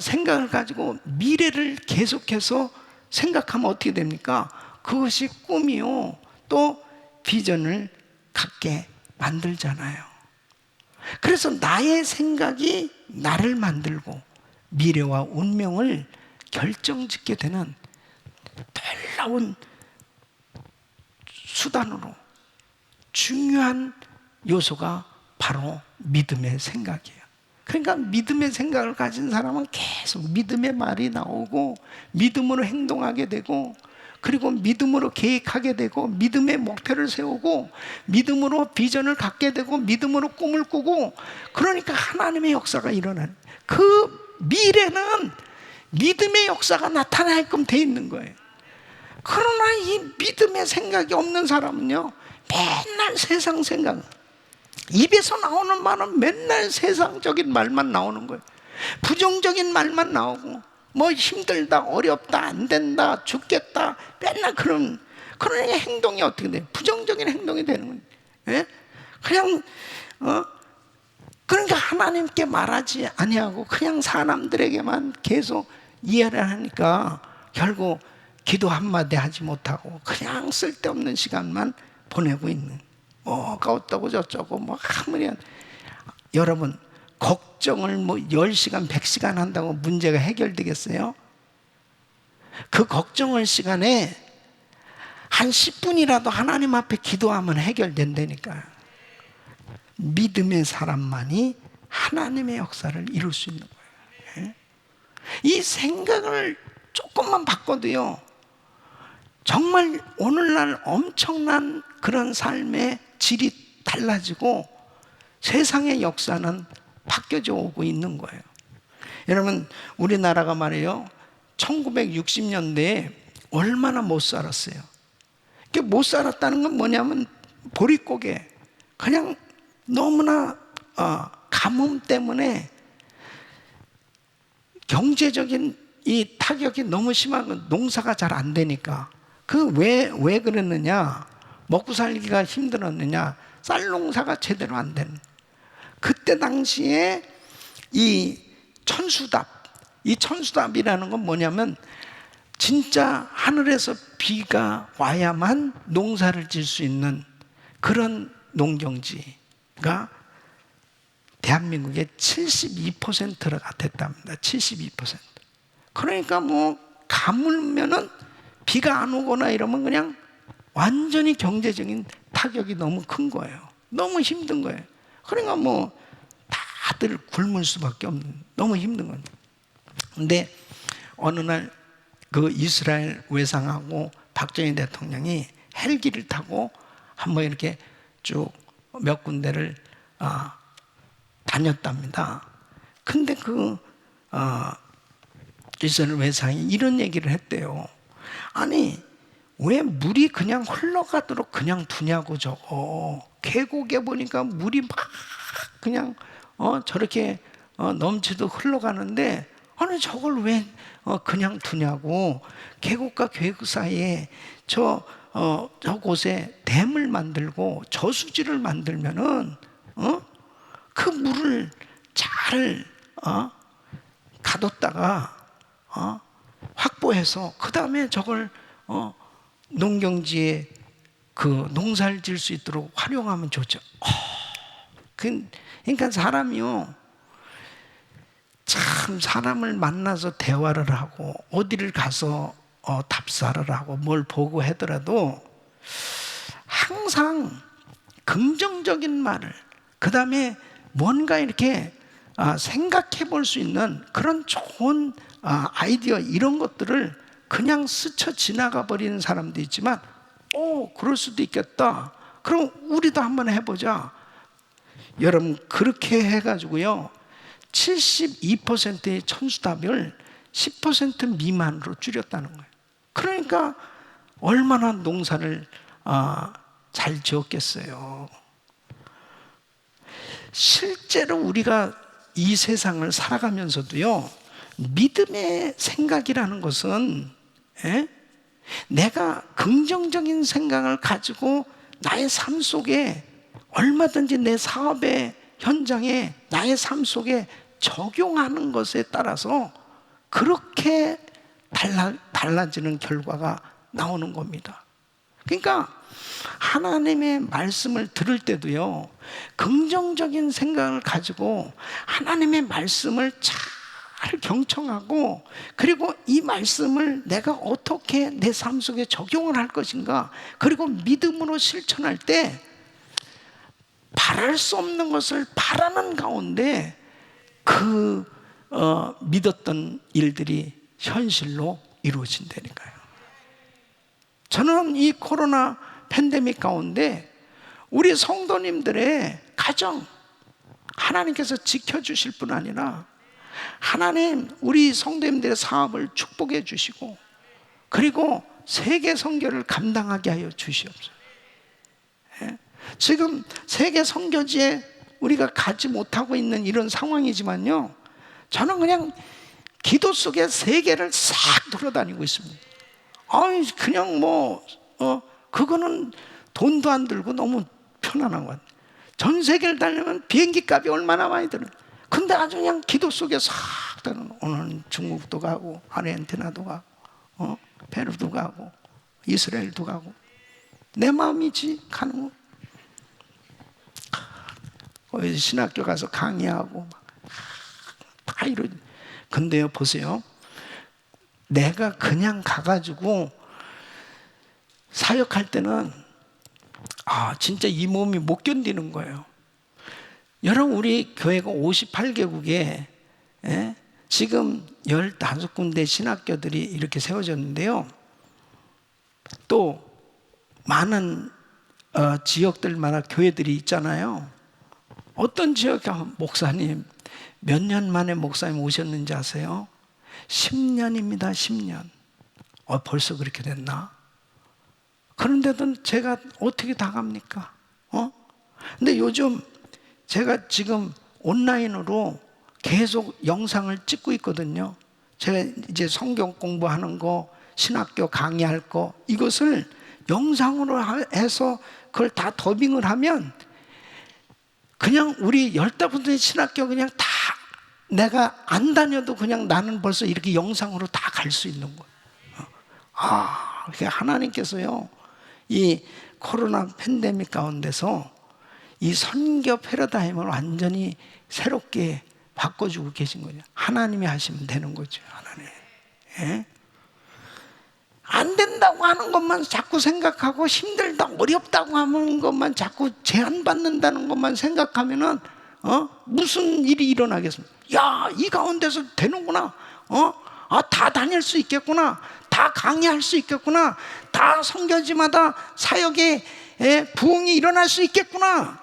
Speaker 1: 생각을 가지고 미래를 계속해서 생각하면 어떻게 됩니까? 그것이 꿈이요 또 비전을 갖게 만들잖아요. 그래서 나의 생각이 나를 만들고 미래와 운명을 결정짓게 되는 놀라운 수단으로 중요한 요소가 바로 믿음의 생각이에요. 그러니까 믿음의 생각을 가진 사람은 계속 믿음의 말이 나오고 믿음으로 행동하게 되고, 그리고 믿음으로 계획하게 되고 믿음의 목표를 세우고 믿음으로 비전을 갖게 되고 믿음으로 꿈을 꾸고, 그러니까 하나님의 역사가 일어나는. 그 미래는 믿음의 역사가 나타나게끔 돼 있는 거예요. 그러나 이 믿음의 생각이 없는 사람은요, 맨날 세상 생각, 입에서 나오는 말은 맨날 세상적인 말만 나오는 거예요. 부정적인 말만 나오고, 뭐 힘들다, 어렵다, 안 된다, 죽겠다, 맨날 그러니까 행동이 어떻게 돼요? 부정적인 행동이 되는 거예요. 그냥 그러니까 하나님께 말하지 아니하고 그냥 사람들에게만 계속 이해를 하니까 결국 기도 한마디 하지 못하고 그냥 쓸데없는 시간만 보내고 있는, 뭐가 어떠고 저쩌고 뭐 아무리. 여러분, 걱정을 뭐 10시간 100시간 한다고 문제가 해결되겠어요? 그 걱정할 시간에 한 10분이라도 하나님 앞에 기도하면 해결된다니까. 믿음의 사람만이 하나님의 역사를 이룰 수 있는 거예요. 이 생각을 조금만 바꿔도요, 정말 오늘날 엄청난 그런 삶의 질이 달라지고 세상의 역사는 바뀌어져 오고 있는 거예요. 여러분, 우리나라가 말이에요, 1960년대에 얼마나 못 살았어요. 못 살았다는 건 뭐냐면 보릿고개, 그냥 너무나 가뭄 때문에 경제적인 이 타격이 너무 심한 건, 농사가 잘 안 되니까. 왜 그랬느냐? 먹고 살기가 힘들었느냐? 쌀 농사가 제대로 안 되는. 그때 당시에 이 천수답이라는 건 뭐냐면 진짜 하늘에서 비가 와야만 농사를 질 수 있는 그런 농경지가 대한민국의 72%가 됐답니다. 72%. 그러니까 뭐 가물면은 비가 안 오거나 이러면 그냥 완전히 경제적인 타격이 너무 큰 거예요. 너무 힘든 거예요. 그러니까 뭐 다들 굶을 수밖에 없는, 너무 힘든 거예요. 근데 어느 날 그 이스라엘 외상하고 박정희 대통령이 헬기를 타고 한번 이렇게 쭉 몇 군데를 다녔답니다. 근데 이스라엘 외상이 이런 얘기를 했대요. 아니, 왜 물이 그냥 흘러가도록 그냥 두냐고. 저거 계곡에 보니까 물이 막 그냥 저렇게 넘치도록 흘러가는데, 아니 저걸 왜 그냥 두냐고. 계곡과 계곡 사이에 저곳에 댐을 만들고 저수지를 만들면은 그 물을 잘 가뒀다가 확보해서 그 다음에 저걸 농경지에 그 농사를 지을 수 있도록 활용하면 좋죠. 그러니까 사람이요, 참 사람을 만나서 대화를 하고 어디를 가서 답사를 하고 뭘 보고 하더라도 항상 긍정적인 말을, 그 다음에 뭔가 이렇게 생각해 볼 수 있는 그런 좋은 아이디어, 이런 것들을 그냥 스쳐 지나가 버리는 사람도 있지만, 그럴 수도 있겠다, 그럼 우리도 한번 해보자. 여러분, 그렇게 해가지고요 72%의 천수답을 10% 미만으로 줄였다는 거예요. 그러니까 얼마나 농사를 잘 지었겠어요. 실제로 우리가 이 세상을 살아가면서도요, 믿음의 생각이라는 것은 내가 긍정적인 생각을 가지고 나의 삶 속에, 얼마든지 내 사업의 현장에, 나의 삶 속에 적용하는 것에 따라서 그렇게 달라지는 결과가 나오는 겁니다. 그러니까 하나님의 말씀을 들을 때도요, 긍정적인 생각을 가지고 하나님의 말씀을 잘 경청하고, 그리고 이 말씀을 내가 어떻게 내 삶 속에 적용을 할 것인가, 그리고 믿음으로 실천할 때 바랄 수 없는 것을 바라는 가운데 믿었던 일들이 현실로 이루어진다니까요. 저는 이 코로나 팬데믹 가운데 우리 성도님들의 가정, 하나님께서 지켜주실 뿐 아니라 하나님 우리 성도님들의 사업을 축복해 주시고, 그리고 세계 선교를 감당하게 하여 주시옵소서. 지금 세계 선교지에 우리가 가지 못하고 있는 이런 상황이지만요, 저는 그냥 기도 속에 세계를 싹 돌아다니고 있습니다. 그냥 그거는 돈도 안 들고 너무 편안한 것 같아요. 전 세계를 다니면 비행기 값이 얼마나 많이 들어요. 근데 아주 그냥 기도 속에 싹 다니는, 오늘 중국도 가고 아르헨티나도 가고 페루도 가고 이스라엘도 가고, 내 마음이지 가는 거. 거기 신학교 가서 강의하고 다 이러지. 근데요, 보세요, 내가 그냥 가가지고 사역할 때는 진짜 이 몸이 못 견디는 거예요. 여러분, 우리 교회가 58개국에 지금 15군데 신학교들이 이렇게 세워졌는데요, 또 많은 지역들마다 교회들이 있잖아요. 어떤 지역에 목사님 몇 년 만에 목사님 오셨는지 아세요? 10년입니다. 10년. 벌써 그렇게 됐나? 그런데도 제가 어떻게 다 갑니까? 근데 요즘 제가 지금 온라인으로 계속 영상을 찍고 있거든요. 제가 이제 성경 공부하는 거, 신학교 강의할 거, 이것을 영상으로 해서 그걸 다 더빙을 하면 그냥 우리 15군데 신학교 그냥 다 내가 안 다녀도 그냥 나는 벌써 이렇게 영상으로 다 갈 수 있는 거예요. 하나님께서요, 이 코로나 팬데믹 가운데서 이 선교 패러다임을 완전히 새롭게 바꿔주고 계신 거죠. 하나님이 하시면 되는 거죠. 하나님. 안 된다고 하는 것만 자꾸 생각하고, 힘들다, 어렵다고 하는 것만 자꾸 제한받는다는 것만 생각하면은 무슨 일이 일어나겠습니까? 야, 이 가운데서 되는구나. 다 다닐 수 있겠구나, 다 강의할 수 있겠구나, 다 선교지마다 사역에 부흥이 일어날 수 있겠구나.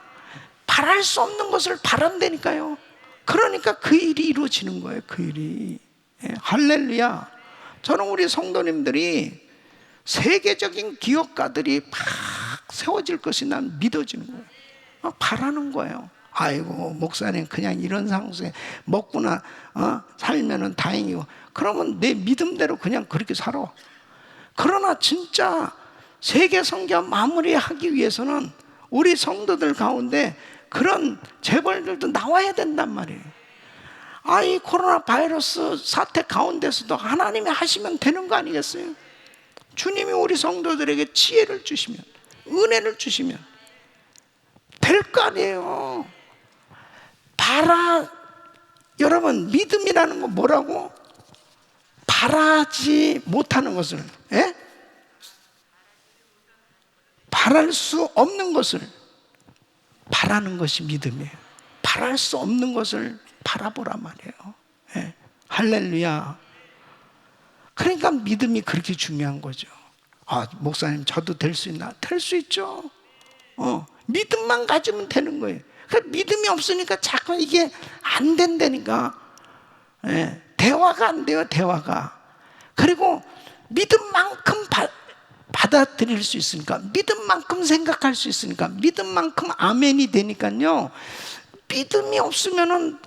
Speaker 1: 바랄 수 없는 것을 바란다니까요. 그러니까 그 일이 이루어지는 거예요. 그 일이. 할렐루야. 저는 우리 성도님들이 세계적인 기업가들이 막 세워질 것이 난 믿어지는 거예요. 바라는 거예요. 아이고 목사님 그냥 이런 상황에 먹고나 살면은 다행이고, 그러면 내 믿음대로 그냥 그렇게 살아. 그러나 진짜 세계 선교 마무리하기 위해서는 우리 성도들 가운데 그런 재벌들도 나와야 된단 말이에요. 이 코로나 바이러스 사태 가운데서도 하나님이 하시면 되는 거 아니겠어요? 주님이 우리 성도들에게 지혜를 주시면, 은혜를 주시면 될 거 아니에요. 여러분, 믿음이라는 건 뭐라고? 바라지 못하는 것을, 바랄 수 없는 것을 바라는 것이 믿음이에요. 바랄 수 없는 것을 바라보란 말이에요. 할렐루야. 그러니까 믿음이 그렇게 중요한 거죠. 목사님 저도 될 수 있나? 될 수 있죠. 믿음만 가지면 되는 거예요. 믿음이 없으니까 자꾸 이게 안 된다니까. 대화가 안 돼요, 대화가. 그리고 믿음만큼 받아들일 수 있으니까, 믿음만큼 생각할 수 있으니까, 믿음만큼 아멘이 되니까요. 믿음이 없으면은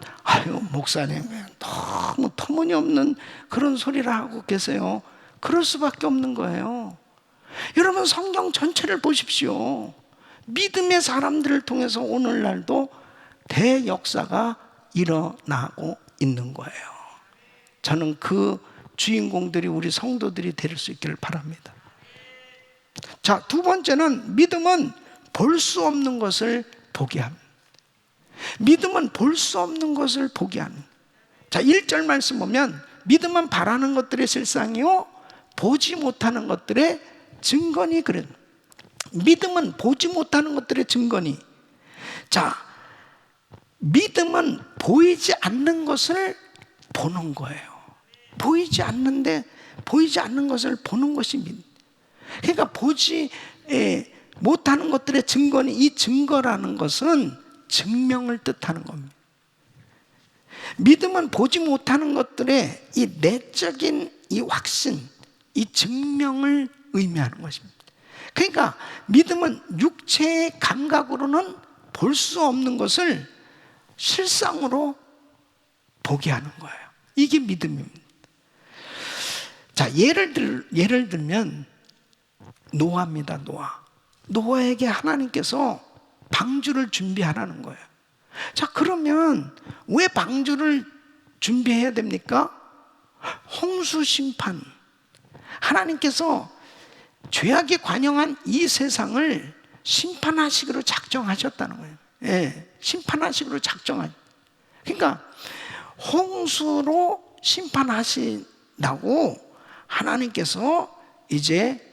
Speaker 1: 목사님 너무 터무니없는 그런 소리를 하고 계세요. 그럴 수밖에 없는 거예요. 여러분 성경 전체를 보십시오. 믿음의 사람들을 통해서 오늘날도 대역사가 일어나고 있는 거예요. 저는 그 주인공들이 우리 성도들이 될 수 있기를 바랍니다. 자, 두 번째는 믿음은 볼 수 없는 것을 보게 합니다. 믿음은 볼 수 없는 것을 보게 하는. 자, 1절 말씀 보면 믿음은 바라는 것들의 실상이요 보지 못하는 것들의 증거니. 그래. 믿음은 보지 못하는 것들의 증거니. 자, 믿음은 보이지 않는 것을 보는 거예요. 보이지 않는 것을 보는 것이 믿음. 그러니까 보지 못하는 것들의 증거니. 이 증거라는 것은 증명을 뜻하는 겁니다. 믿음은 보지 못하는 것들의 이 내적인 이 확신, 이 증명을 의미하는 것입니다. 그러니까 믿음은 육체의 감각으로는 볼 수 없는 것을 실상으로 보게 하는 거예요. 이게 믿음입니다. 자, 예를 들면 노아입니다. 노아에게 하나님께서 방주를 준비하라는 거예요. 자, 그러면 왜 방주를 준비해야 됩니까? 홍수 심판. 하나님께서 죄악에 관영한 이 세상을 심판하시기로 작정하셨다는 거예요. 심판하시기로 그러니까 홍수로 심판하신다고 하나님께서 이제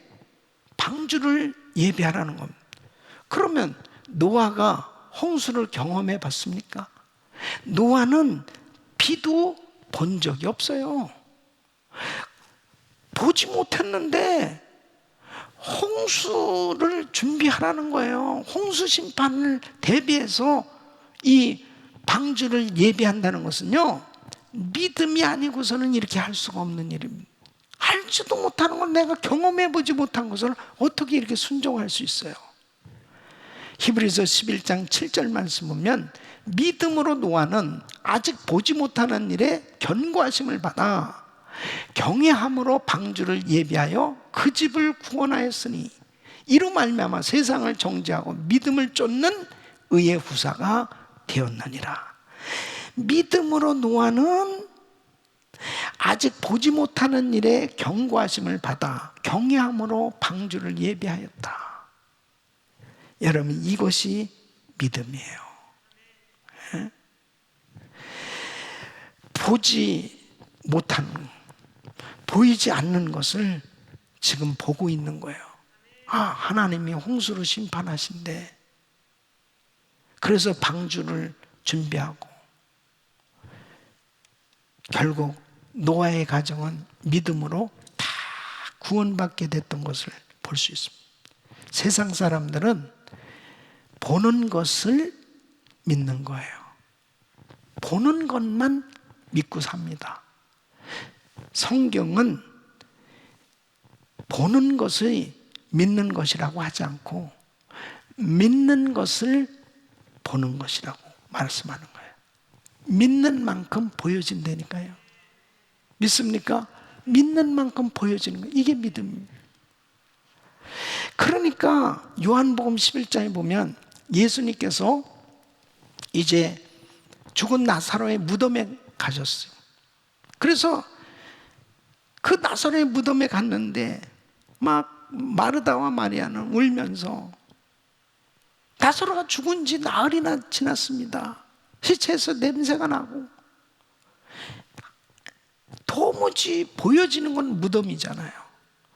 Speaker 1: 방주를 예비하라는 겁니다. 그러면 노아가 홍수를 경험해 봤습니까? 노아는 비도 본 적이 없어요. 보지 못했는데 홍수를 준비하라는 거예요. 홍수 심판을 대비해서 이 방주를 예비한다는 것은요, 믿음이 아니고서는 이렇게 할 수가 없는 일입니다. 알지도 못하는 걸, 내가 경험해 보지 못한 것을 어떻게 이렇게 순종할 수 있어요? 히브리서 11장 7절 말씀 보면 믿음으로 노아는 아직 보지 못하는 일에 견고하심을 받아 경외함으로 방주를 예비하여 그 집을 구원하였으니 이로 말미암아 세상을 정죄하고 믿음을 쫓는 의의 후사가 되었느니라. 믿음으로 노아는 아직 보지 못하는 일에 견고하심을 받아 경외함으로 방주를 예비하였다. 여러분, 이것이 믿음이에요. 보이지 않는 것을 지금 보고 있는 거예요. 하나님이 홍수로 심판하신대. 그래서 방주를 준비하고 결국 노아의 가정은 믿음으로 다 구원받게 됐던 것을 볼 수 있습니다. 세상 사람들은 보는 것을 믿는 거예요. 보는 것만 믿고 삽니다. 성경은 보는 것을 믿는 것이라고 하지 않고 믿는 것을 보는 것이라고 말씀하는 거예요. 믿는 만큼 보여진다니까요. 믿습니까? 믿는 만큼 보여지는 거예요. 이게 믿음입니다. 그러니까 요한복음 11장에 보면 예수님께서 이제 죽은 나사로의 무덤에 가셨어요. 그래서 그 나사로의 무덤에 갔는데 막 마르다와 마리아는 울면서 나사로가 죽은 지 나흘이나 지났습니다. 시체에서 냄새가 나고 도무지 보여지는 건 무덤이잖아요.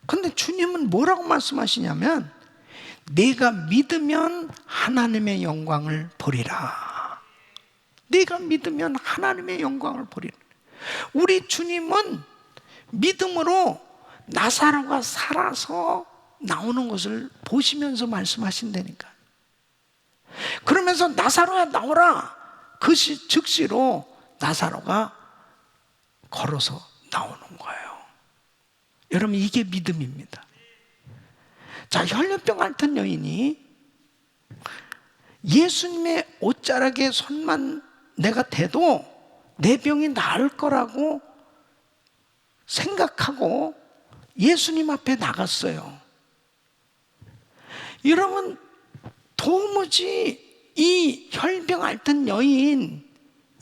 Speaker 1: 근데 주님은 뭐라고 말씀하시냐면 네가 믿으면 하나님의 영광을 보리라. 네가 믿으면 하나님의 영광을 보리라. 우리 주님은 믿음으로 나사로가 살아서 나오는 것을 보시면서 말씀하신다니까. 그러면서 나사로야 나오라. 그 즉시로 나사로가 걸어서 나오는 거예요. 여러분 이게 믿음입니다. 자, 혈류병 앓던 여인이 예수님의 옷자락에 손만 내가 대도 내 병이 나을 거라고 생각하고 예수님 앞에 나갔어요. 여러분 도무지 이 혈병 앓던 여인,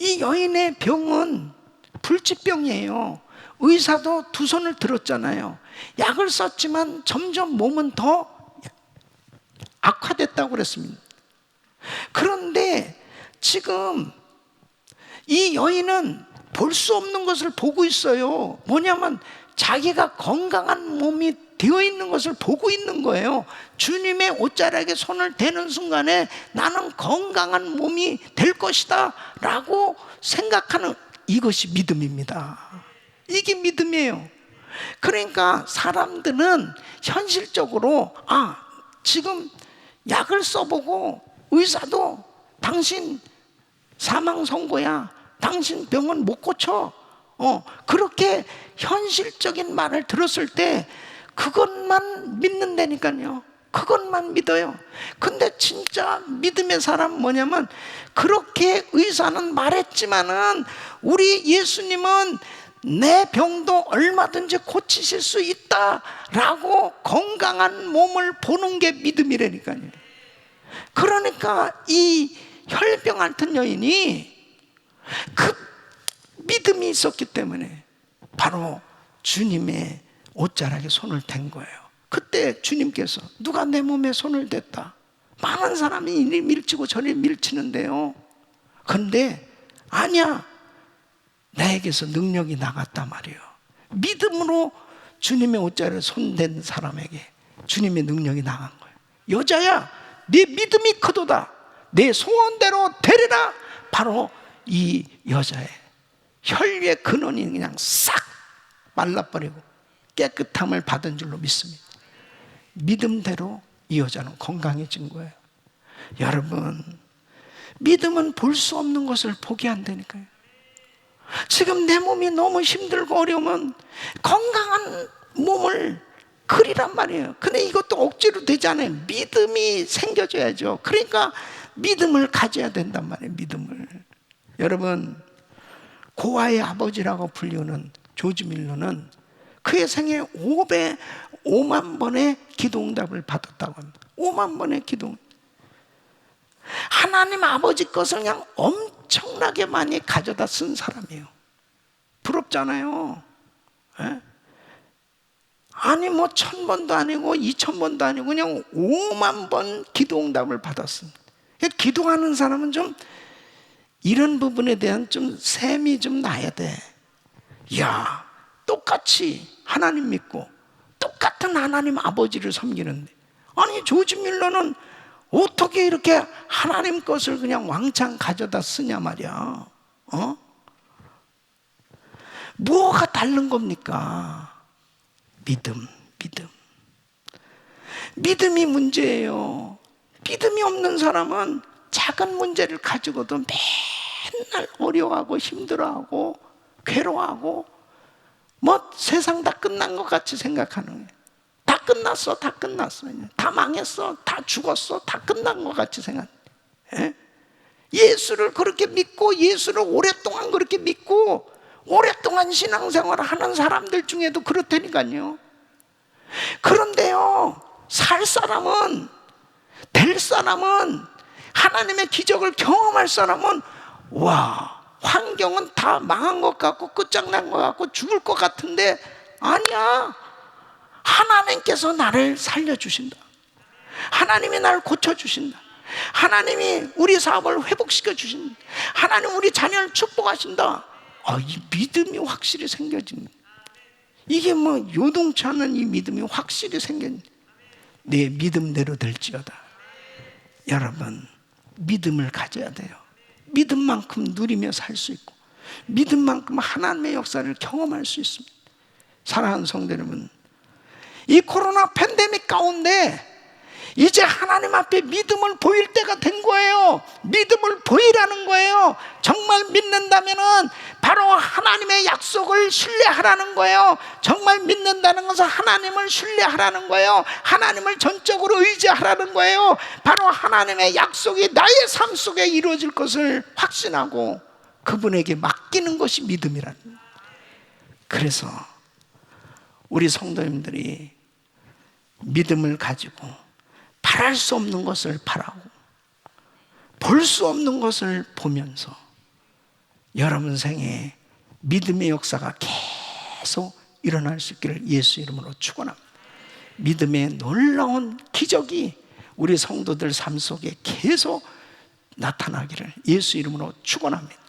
Speaker 1: 이 여인의 병은 불치병이에요. 의사도 두 손을 들었잖아요. 약을 썼지만 점점 몸은 더 악화됐다고 그랬습니다. 그런데 지금 이 여인은 볼 수 없는 것을 보고 있어요. 뭐냐면 자기가 건강한 몸이 되어 있는 것을 보고 있는 거예요. 주님의 옷자락에 손을 대는 순간에 나는 건강한 몸이 될 것이다 라고 생각하는 이것이 믿음입니다. 이게 믿음이에요. 그러니까 사람들은 현실적으로 지금 약을 써보고 의사도 당신 사망 선고야, 당신 병은 못 고쳐, 그렇게 현실적인 말을 들었을 때 그것만 믿는다니까요. 그것만 믿어요. 근데 진짜 믿음의 사람은 뭐냐면 그렇게 의사는 말했지만은 우리 예수님은 내 병도 얼마든지 고치실 수 있다라고 건강한 몸을 보는 게 믿음이라니까요. 그러니까 이 혈병 앓던 여인이 그 믿음이 있었기 때문에 바로 주님의 옷자락에 손을 댄 거예요. 그때 주님께서 누가 내 몸에 손을 댔다. 많은 사람이 이리 밀치고 저리 밀치는데요. 그런데 아니야. 나에게서 능력이 나갔단 말이에요. 믿음으로 주님의 옷자락에 손댄 사람에게 주님의 능력이 나간 거예요. 여자야, 네 믿음이 크도다. 내 소원대로 되리라. 바로 이 여자의 혈류의 근원이 그냥 싹 말라버리고 깨끗함을 받은 줄로 믿습니다. 믿음대로 이 여자는 건강해진 거예요. 여러분, 믿음은 볼 수 없는 것을 보게 한다니까요. 지금 내 몸이 너무 힘들고 어려우면 건강한 몸을 그리란 말이에요. 근데 이것도 억지로 되지 않아요. 믿음이 생겨져야죠. 그러니까 믿음을 가져야 된단 말이에요. 믿음을. 여러분, 고아의 아버지라고 불리는 조지 밀러는 그의 생애 5만 번의 기도응답을 받았다고 합니다. 5만 번의 기도. 하나님 아버지 것을 그냥 엄청나게 많이 가져다 쓴 사람이에요. 부럽잖아요. 에? 아니 뭐 1000번도 아니고 2000번도 아니고 그냥 5만 번 기도응답을 받았습니다. 기도하는 사람은 좀 이런 부분에 대한 좀 셈이 좀 나야 돼. 야, 똑같이 하나님 믿고 똑같은 하나님 아버지를 섬기는데 아니 조지 밀러는 어떻게 이렇게 하나님 것을 그냥 왕창 가져다 쓰냐 말이야. 뭐가 다른 겁니까? 믿음. 믿음이 문제예요. 믿음이 없는 사람은 작은 문제를 가지고도 맨날 어려워하고 힘들어하고 괴로워하고 뭐 세상 다 끝난 것 같이 생각하는 거예요. 다 끝났어. 다 망했어. 다 죽었어. 다 끝난 것 같이 생각해요. 예수를 그렇게 믿고 예수를 오랫동안 그렇게 믿고 오랫동안 신앙생활을 하는 사람들 중에도 그렇다니까요. 그런데요, 살 사람은, 될 사람은, 하나님의 기적을 경험할 사람은 와, 환경은 다 망한 것 같고 끝장난 것 같고 죽을 것 같은데 아니야. 하나님께서 나를 살려주신다. 하나님이 나를 고쳐주신다. 하나님이 우리 사업을 회복시켜 주신다. 하나님 우리 자녀를 축복하신다. 이 믿음이 확실히 생겨집니다. 이게 뭐 요동치 않은 이 믿음이 확실히 생겨집니다. 내 믿음대로 될지어다. 여러분, 믿음을 가져야 돼요. 믿음만큼 누리며 살 수 있고 믿음만큼 하나님의 역사를 경험할 수 있습니다. 사랑하는 성도 여러분, 이 코로나 팬데믹 가운데 이제 하나님 앞에 믿음을 보일 때가 된 거예요. 믿음을 보이라는 거예요. 정말 믿는다면은 바로 하나님의 약속을 신뢰하라는 거예요. 정말 믿는다는 것은 하나님을 신뢰하라는 거예요. 하나님을 전적으로 의지하라는 거예요. 바로 하나님의 약속이 나의 삶 속에 이루어질 것을 확신하고 그분에게 맡기는 것이 믿음이라는 거예요. 그래서 우리 성도님들이 믿음을 가지고 바랄 수 없는 것을 바라고 볼 수 없는 것을 보면서 여러분 생에 믿음의 역사가 계속 일어날 수 있기를 예수 이름으로 축원합니다. 믿음의 놀라운 기적이 우리 성도들 삶 속에 계속 나타나기를 예수 이름으로 축원합니다.